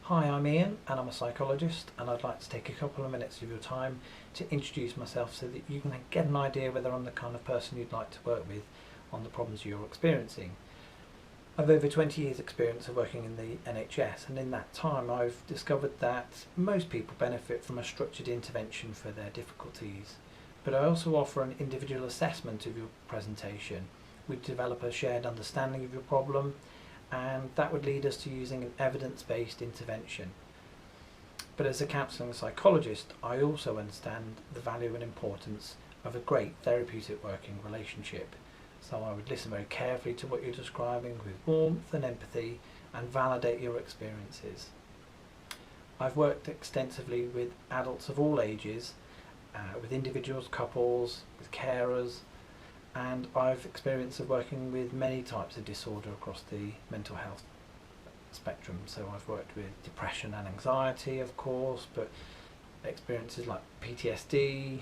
Hi, I'm Ian and I'm a psychologist, and I'd like to take a couple of minutes of your time to introduce myself so that you can get an idea whether I'm the kind of person you'd like to work with on the problems you're experiencing. I've over 20 years experience of working in the NHS, and in that time I've discovered that most people benefit from a structured intervention for their difficulties. But I also offer an individual assessment of your presentation. We develop a shared understanding of your problem, and that would lead us to using an evidence-based intervention. But as a counselling psychologist, I also understand the value and importance of a great therapeutic working relationship. So I would listen very carefully to what you're describing with warmth and empathy and validate your experiences. I've worked extensively with adults of all ages, with individuals, couples, with carers, and I've experience of working with many types of disorder across the mental health spectrum. So I've worked with depression and anxiety, of course, but experiences like PTSD,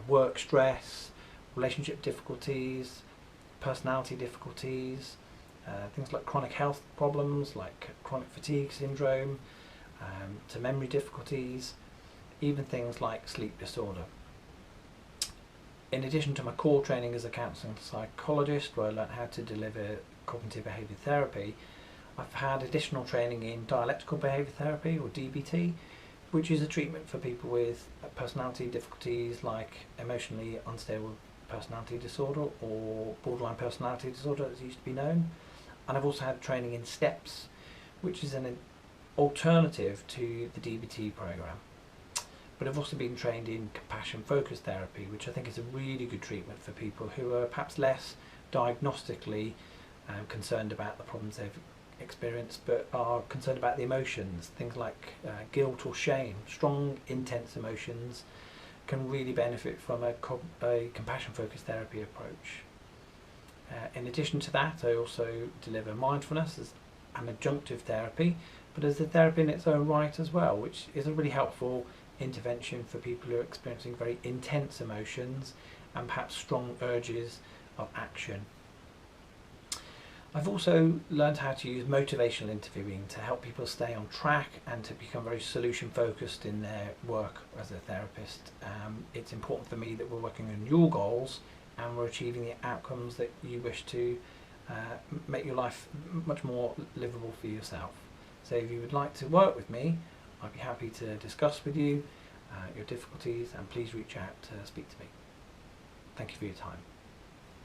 work stress, relationship difficulties, personality difficulties, things like chronic health problems like chronic fatigue syndrome, to memory difficulties, even things like sleep disorder. In addition to my core training as a counselling psychologist, where I learned how to deliver cognitive behaviour therapy, I've had additional training in dialectical behaviour therapy, or DBT, which is a treatment for people with personality difficulties like emotionally unstable personality disorder, or borderline personality disorder as it used to be known. And I've also had training in STEPS, which is an alternative to the DBT program. But I've also been trained in compassion focused therapy, which I think is a really good treatment for people who are perhaps less diagnostically concerned about the problems they've experienced, but are concerned about the emotions. Things like guilt or shame, strong, intense emotions, can really benefit from a compassion focused therapy approach. In addition to that, I also deliver mindfulness as an adjunctive therapy, but as a therapy in its own right as well, which is a really helpful intervention for people who are experiencing very intense emotions and perhaps strong urges of action. I've also learned how to use motivational interviewing to help people stay on track and to become very solution focused in their work as a therapist. It's important for me that we're working on your goals and we're achieving the outcomes that you wish to make your life much more livable for yourself. So if you would like to work with me, I'd be happy to discuss with you your difficulties, and please reach out to speak to me. Thank you for your time.